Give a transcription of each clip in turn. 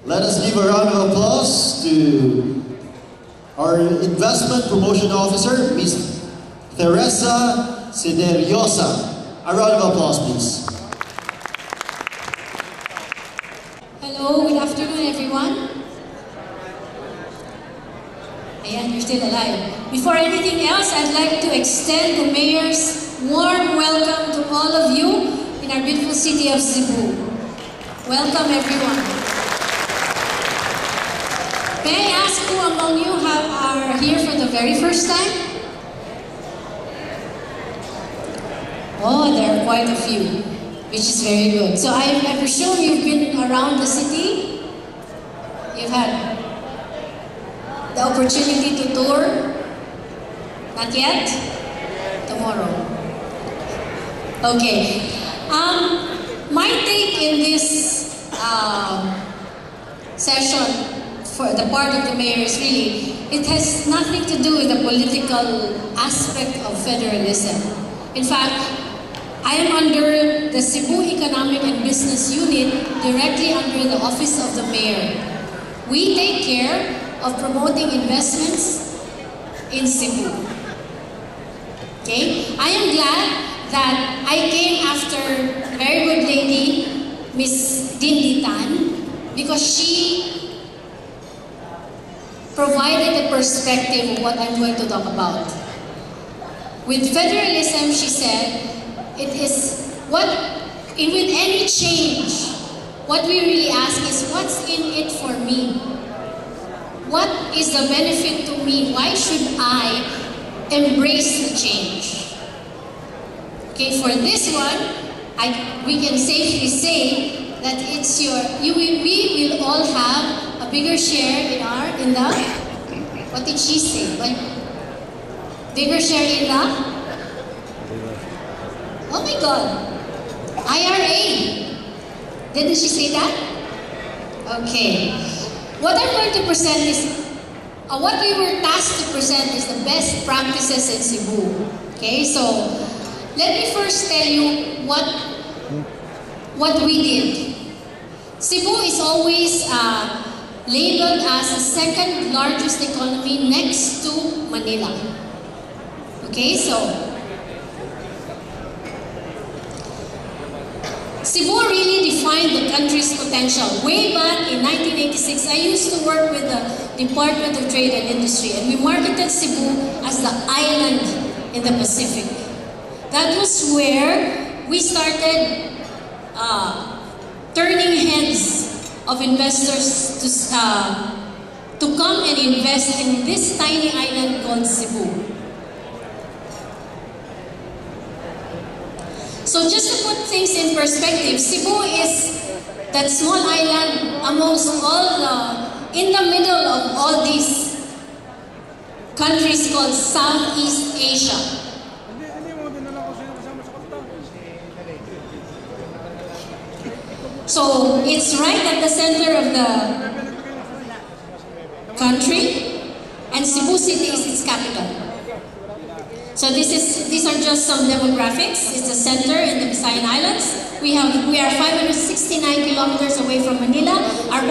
Let us give a round of applause to our Investment Promotion Officer, Ms. THERESA SEDERIOSA. A round of applause, please. Hello, good afternoon, everyone. Ayan, you're still alive. Before anything else, I'd like to extend the Mayor's warm welcome to all of you in our beautiful city of Cebu. Welcome, everyone. May I ask who among you are here for the very first time? Oh, there are quite a few, which is very good. So I presume you've been around the city. You've had the opportunity to tour. Not yet? Tomorrow. Okay. My take in this session for the part of the mayor is really, it has nothing to do with the political aspect of federalism. In fact, I am under the Cebu Economic and Business Unit, directly under the office of the mayor. We take care of promoting investments in Cebu. Okay? I am glad that I came after a very good lady, Ms. Dindy Tan, because she provided a perspective of what I'm going to talk about. With federalism, she said, it is with any change, what we really ask is, what's in it for me? What is the benefit to me? Why should I embrace the change? Okay, for this one, we can safely say that we will all have a bigger share in the, what did she say? Like, bigger share in the, oh my God, IRA. Didn't she say that? Okay. What I'm going to present is, what we were tasked to present is the best practices in Cebu. Okay, so let me first tell you what we did. Cebu is always labeled as the second largest economy next to Manila. Okay, so Cebu really defined the country's potential. Way back in 1986, I used to work with the Department of Trade and Industry, and we marketed Cebu as the island in the Pacific. That was where we started turning heads of investors to come and invest in this tiny island called Cebu. So just to put things in perspective, Cebu is that small island amongst in the middle of all these countries called Southeast Asia. So it's right at the center of the country, and Cebu City is its capital. So these are just some demographics. It's the center in the Visayan Islands. We are 569 kilometers away from Manila. Our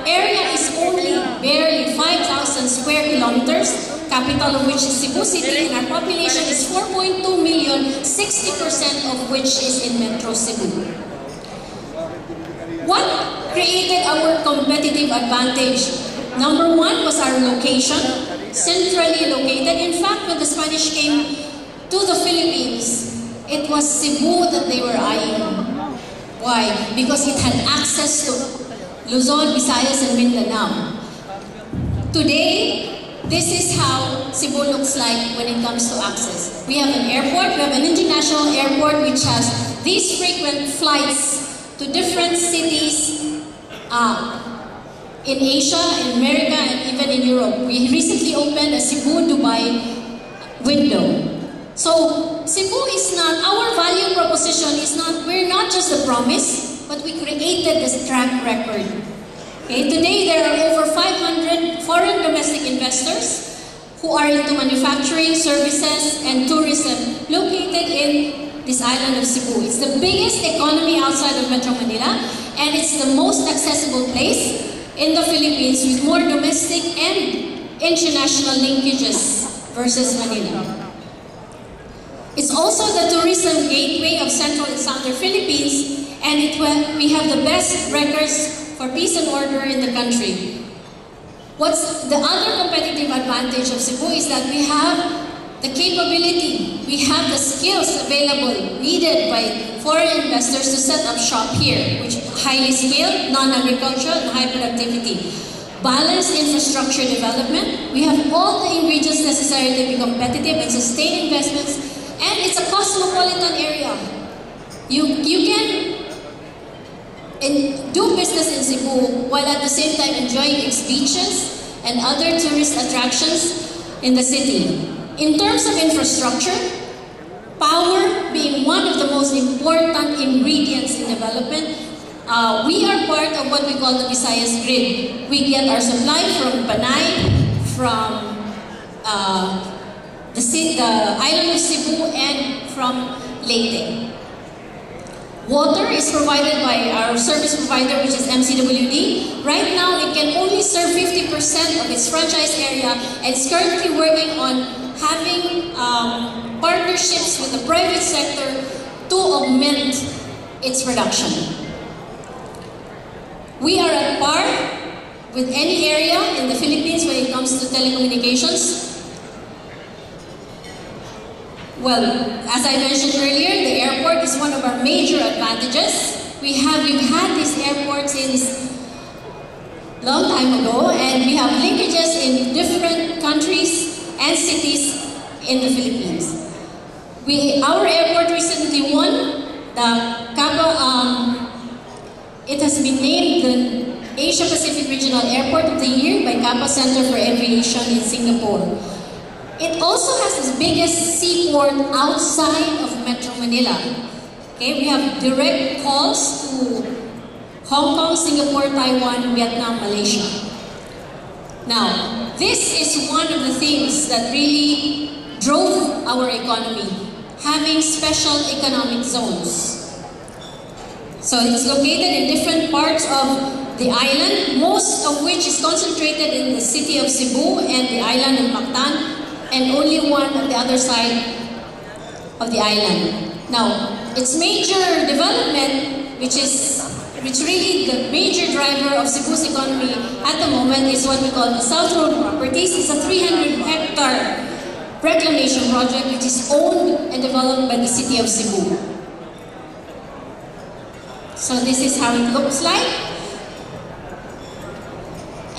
area is only barely 5,000 square kilometers, capital of which is Cebu City, and our population is 4.2 million, 60% of which is in Metro Cebu. What created our competitive advantage? Number one was our location, centrally located. In fact, when the Spanish came to the Philippines, it was Cebu that they were eyeing. Why? Because it had access to Luzon, Visayas, and Mindanao. Today, this is how Cebu looks like when it comes to access. We have an airport, we have an international airport which has these frequent flights to different cities in Asia, in America, and even in Europe. We recently opened a Cebu-Dubai window. So Cebu is not, our value proposition is not, we're not just a promise, but we created this track record. Okay, today there are over 500 foreign domestic investors who are into manufacturing, services, and tourism located in this island of Cebu. It's the biggest economy outside of Metro Manila, And it's the most accessible place in the Philippines with more domestic and international linkages versus Manila. It's also the tourism gateway of Central and Southern Philippines, and we have the best records for peace and order in the country. What's the other competitive advantage of Cebu is that we have the capability, we have the skills available needed by foreign investors to set up shop here, which is highly skilled, non-agricultural, and high productivity. Balanced infrastructure development, we have all the ingredients necessary to be competitive and sustain investments. And it's a cosmopolitan area. You can do business in Cebu while at the same time enjoying its beaches and other tourist attractions in the city. In terms of infrastructure, power being one of the most important ingredients in development, we are part of what we call the Visayas grid. We get our supply from Panay, from the island of Cebu, and from Leyte. Water is provided by our service provider, which is MCWD. Right now, it can only serve 50% of its franchise area, and it's currently working on having partnerships with the private sector to augment its production. We are at par with any area in the Philippines when it comes to telecommunications. Well, as I mentioned earlier, the airport is one of our major advantages. We've had this airport since a long time ago, and we have linkages in different countries and cities in the Philippines. Our airport recently won the it has been named the Asia Pacific Regional Airport of the Year by Kappa Center for Aviation in Singapore. It also has the biggest seaport outside of Metro Manila. Okay, we have direct calls to Hong Kong, Singapore, Taiwan, Vietnam, Malaysia. Now, this is one of the things that really drove our economy, having special economic zones. So it's located in different parts of the island, most of which is concentrated in the city of Cebu and the island of Mactan, and only one on the other side of the island. Now, its major development, which really the major driver of Cebu's economy at the moment, is what we call the South Road Properties. It's a 300-hectare reclamation project which is owned and developed by the city of Cebu. So this is how it looks like.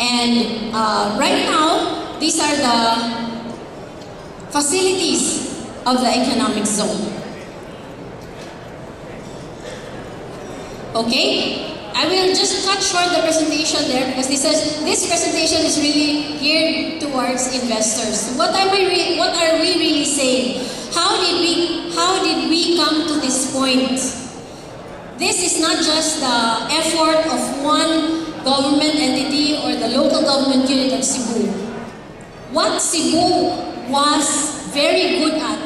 And right now, these are the facilities of the economic zone. Okay, I will just cut short the presentation there because this presentation is really geared towards investors. What are we really saying? How did we come to this point? This is not just the effort of one government entity or the local government unit of Cebu. What Cebu was very good at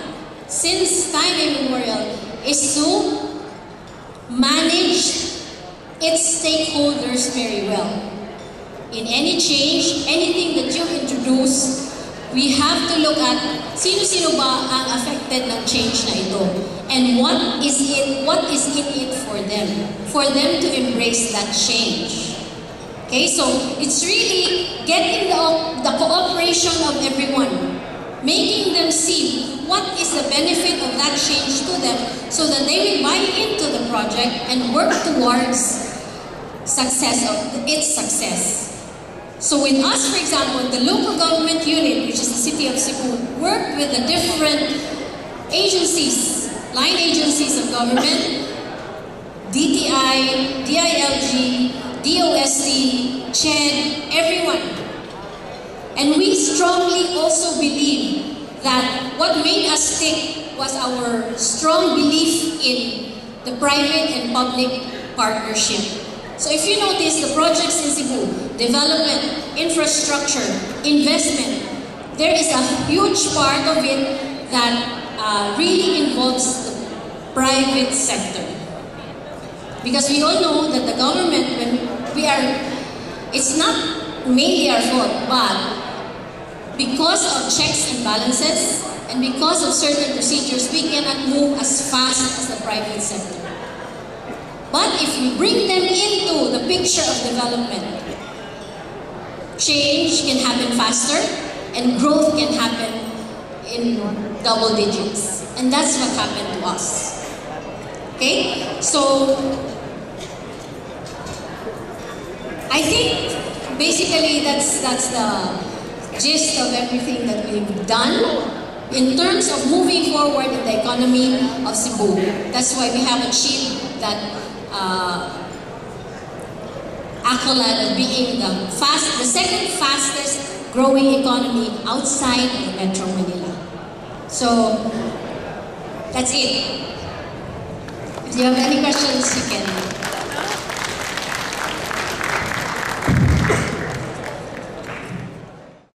since time immemorial is to manage its stakeholders very well. In any change, anything that you introduce, we have to look at sino-sino ba ang affected ng change na ito, and what is in it for them to embrace that change. Okay, so it's really getting the cooperation of everyone, making them see what is the benefit of that change to them so that they will buy into the project and work towards its success. So with us, for example, the local government unit, which is the city of Cebu, worked with the different agencies, line agencies of government, DTI, DILG, DOST, CHED, everyone. And we strongly also believe that what made us stick was our strong belief in the private and public partnership. So if you notice the projects in Cebu, development, infrastructure, investment, there is a huge part of it that really involves the private sector. Because we all know that the government, it's not mainly our fault, but because of checks and balances, and because of certain procedures, we cannot move as fast as the private sector. But if we bring them into the picture of development, change can happen faster, and growth can happen in double digits. And that's what happened to us. Okay? So, I think basically that's the gist of everything that we've done in terms of moving forward in the economy of Cebu. That's why we have achieved that accolade of being the second fastest growing economy outside of Metro Manila. So, that's it. If you have any questions, you can